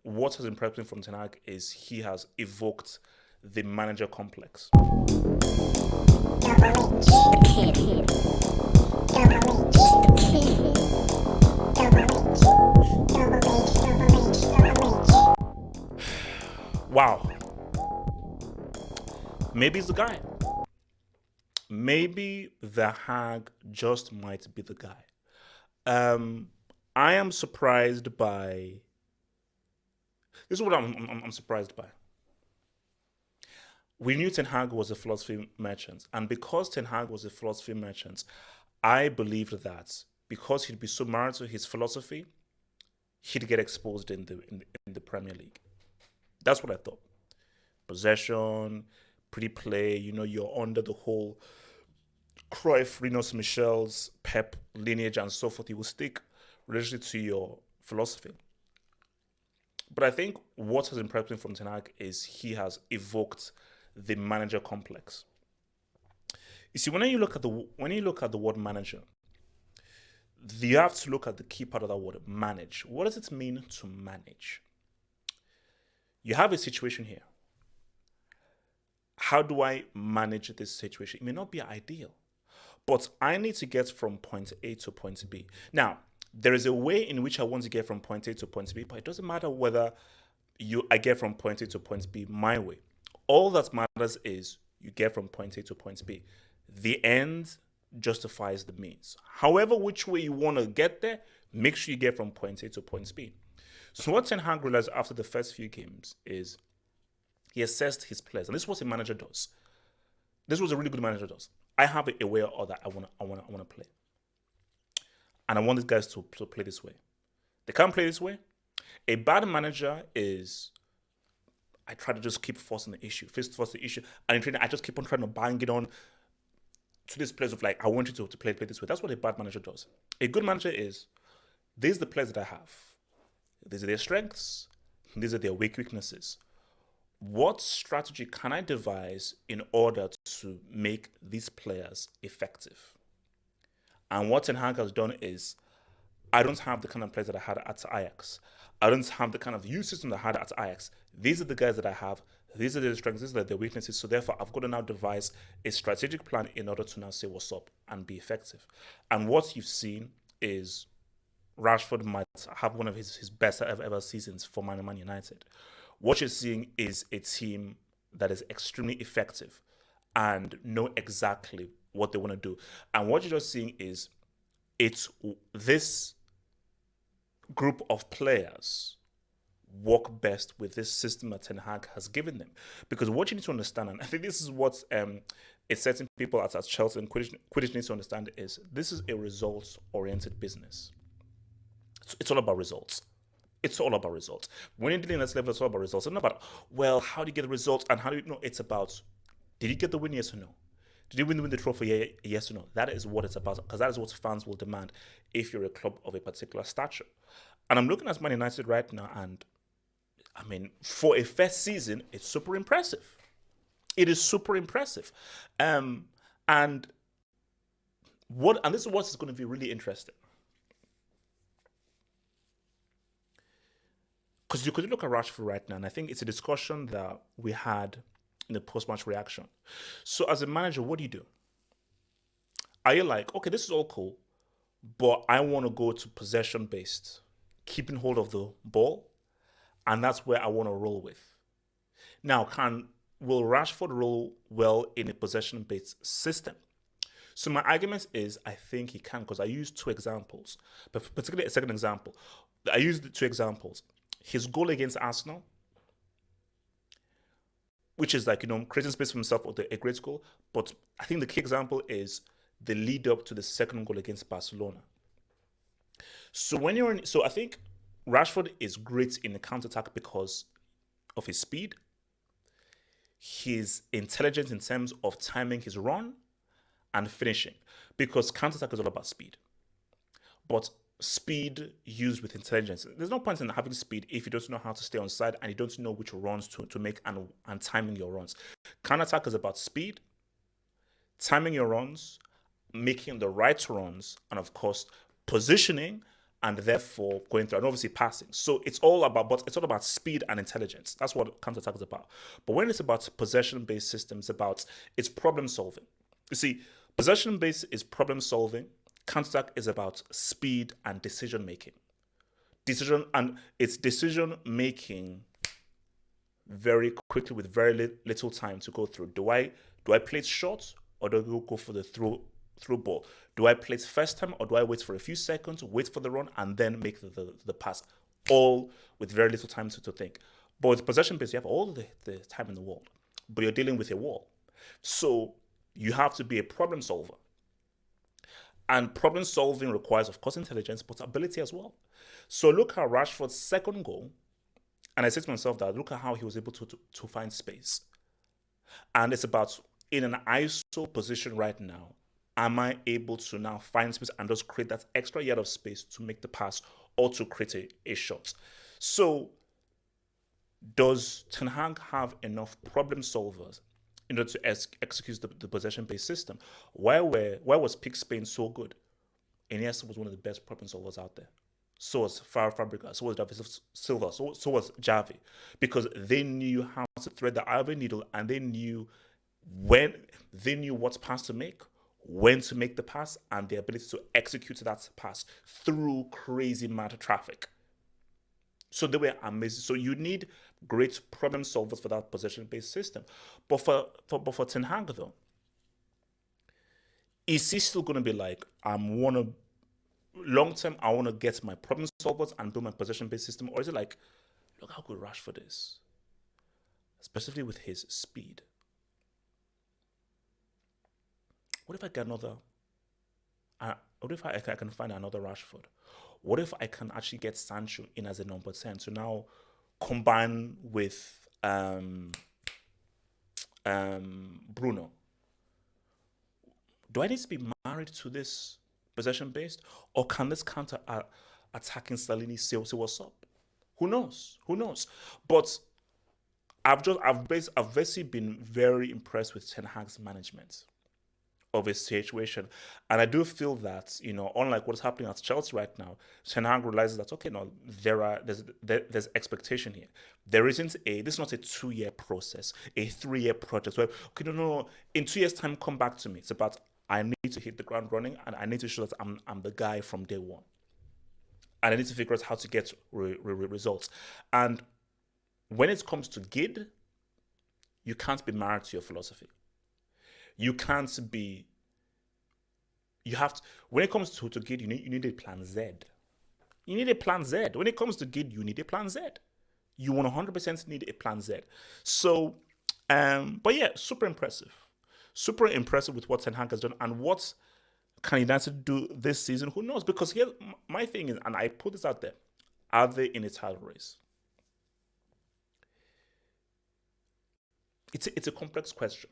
what has impressed me from Ten Hag is he has evoked the manager complex. Wow. Maybe he's the guy. Maybe the Hag just might be the guy. I am surprised by. This is what I'm surprised by. We knew Ten Hag was a philosophy merchant, and because Ten Hag was a philosophy merchant, I believed that because he'd be so married to his philosophy, he'd get exposed in the Premier League. That's what I thought. Possession, pretty play, you're under the whole Cruyff, Rinos, Michel's, Pep lineage and so forth. You will stick related to your philosophy. But I think what has impressed me from Ten Hag is he has evoked the manager complex. You see, when you look at the word manager, you have to look at the key part of that word, manage. What does it mean to manage? You have a situation here. How do I manage this situation? It may not be ideal, but I need to get from point A to point B. Now, there is a way in which I want to get from point A to point B, but it doesn't matter whether I get from point A to point B my way. All that matters is you get from point A to point B. The end justifies the means. However, which way you want to get there, make sure you get from point A to point B. So what Ten Hag realized after the first few games is he assessed his players, and this is what a manager does. This was a really good manager does. I have a way or that I want to play, and I want these guys to play this way. They can't play this way. A bad manager is. I try to just keep forcing the issue, force the issue, and in training I just keep on trying to bang it on to this place of like, I want you to play this way. That's what a bad manager does. A good manager is, these are the players that I have. These are their strengths. These are their weaknesses. What strategy can I devise in order to make these players effective? And what Ten Hag has done is, I don't have the kind of players that I had at Ajax. I don't have the kind of youth system that I had at Ajax. These are the guys that I have. These are their strengths. These are their weaknesses. So therefore, I've got to now devise a strategic plan in order to now say what's up and be effective. And what you've seen is Rashford might have one of his best ever seasons for Man United. What you're seeing is a team that is extremely effective and know exactly what they want to do. And what you're just seeing is it's this group of players work best with this system that Ten Hag has given them. Because what you need to understand, and I think this is what it's certain people at Chelsea and Quidditch needs to understand, is this is a results-oriented business. It's all about results. It's all about results. When you're dealing at this level, it's all about results. It's not about, well, how do you get the results and how do you know? It's about, did you get the win, yes or no? Did you win the trophy, yes or no? That is what it's about, because that is what fans will demand if you're a club of a particular stature. And I'm looking at Man United right now, and I mean, for a first season, it's super impressive. It is super impressive. And this is what is going to be really interesting. Because you could look at Rashford right now, and I think it's a discussion that we had in the post-match reaction. So as a manager, what do? Are you like, okay, this is all cool, but I want to go to possession-based, keeping hold of the ball, and that's where I want to roll with. Now, will Rashford roll well in a possession-based system? So my argument is I think he can, because I used two examples, but particularly a second example. I used the two examples. His goal against Arsenal, which is like, creating space for himself with a great goal. But I think the key example is the lead up to the second goal against Barcelona. So I think Rashford is great in the counter-attack because of his speed, his intelligence in terms of timing his run and finishing, because counter-attack is all about speed. But speed used with intelligence. There's no point in having speed if you don't know how to stay on side and you don't know which runs to make and timing your runs. Counter-attack is about speed, timing your runs, making the right runs, and of course, positioning and therefore going through, and obviously passing. So it's all about speed and intelligence. That's what counter-attack is about. But when it's about possession-based systems, it's problem solving. You see, possession-based is problem solving. Counter-attack is about speed and decision making. It's decision making very quickly with very little time to go through. Do I play it short, or do I go for the through ball? Do I play it first time, or do I wait for a few seconds, wait for the run, and then make the pass? All with very little time to think. But with possession based, you have all the time in the world, but you're dealing with a wall. So you have to be a problem solver. And problem solving requires, of course, intelligence, but ability as well. So look at Rashford's second goal. And I said to myself that look at how he was able to find space. And it's about in an ISO position right now, am I able to now find space and just create that extra yard of space to make the pass or to create a shot? So does Ten Hag have enough problem solvers in order to execute the possession-based system? Why was Pick Spain so good? Iniesta was one of the best problem solvers out there. So was Fabregas, so was David Silva, so was Javi, because they knew how to thread the ivory needle, and they knew what pass to make, when to make the pass, and the ability to execute that pass through crazy mad traffic. So they were amazing. So you need great problem solvers for that possession-based system. But for Ten Hag though, is he still going to be like, long term, I want to get my problem solvers and build my possession-based system? Or is it like, look how good Rashford is, especially with his speed? What if I get another? What if I can find another Rashford? What if I can actually get Sancho in as a number 10 to now combine with Bruno? Do I need to be married to this possession based, or can this counter attacking Salini say what's up? Who knows? But I've basically been very impressed with Ten Hag's management of his situation, and I do feel that, unlike what's happening at Chelsea right now, Ten Hag realizes that okay, no, there's expectation here. This is not a 2-year process, a 3-year project where okay, no, in 2 years' time, come back to me. It's about I need to hit the ground running, and I need to show that I'm the guy from day one. And I need to figure out how to get results. And when it comes to GID, you can't be married to your philosophy. You can't be. You have to. When it comes to GID, you need a plan Z. You need a plan Z. When it comes to GID, you need a plan Z. You 100% need a plan Z. So, but yeah, super impressive. Super impressive with what Ten Hag has done, and what can United do this season? Who knows? Because here, my thing is, and I put this out there: are they in a title race? It's a complex question.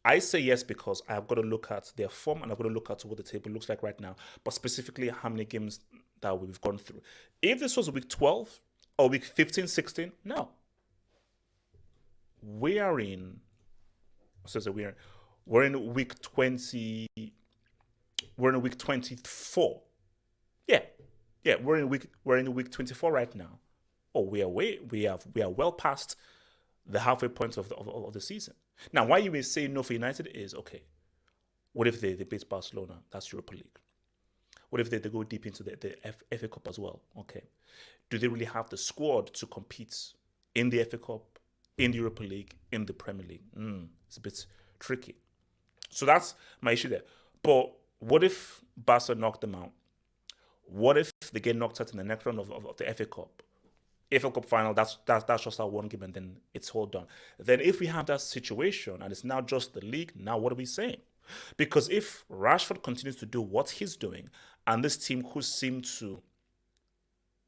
I say yes because I've got to look at their form, and I've got to look at what the table looks like right now, but specifically how many games that we've gone through. If this was week 12 or week 15, 16, no. We are in. So we're in week 20. We're in week 24. Yeah. We're in week 24 right now. Oh, we are well past the halfway point of the season. Now, why you may say no for United is okay. What if they beat Barcelona? That's Europa League. What if they go deep into the FA Cup as well? Okay. Do they really have the squad to compete in the FA Cup, in the Europa League, in the Premier League? It's a bit tricky. So that's my issue there. But what if Barca knocked them out? What if they get knocked out in the next round of the FA Cup? FA Cup final, that's just our one game, and then it's all done. Then if we have that situation and it's now just the league, now what are we saying? Because if Rashford continues to do what he's doing, and this team who seem to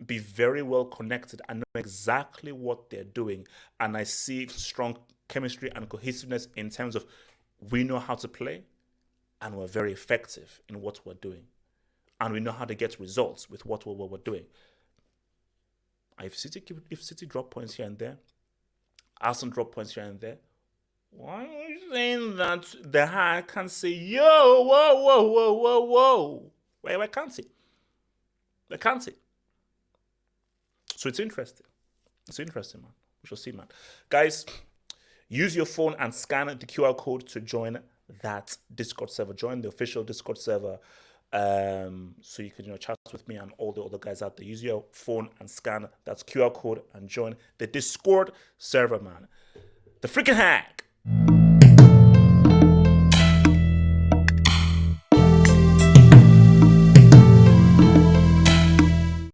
be very well connected and know exactly what they're doing, and I see strong chemistry and cohesiveness in terms of we know how to play, and we're very effective in what we're doing, and we know how to get results with what we're doing. If City drop points here and there, Arsenal drop points here and there, why are you saying that the Hag can't say, yo, whoa? Why can't he? They can't see. So it's interesting. It's interesting, man. We shall see, man. Guys, use your phone and scan the QR code to join that Discord server. Join the official Discord server. So you can chat with me and all the other guys out there. Use your phone and scan that QR code and join the Discord server, man. The freaking Hag.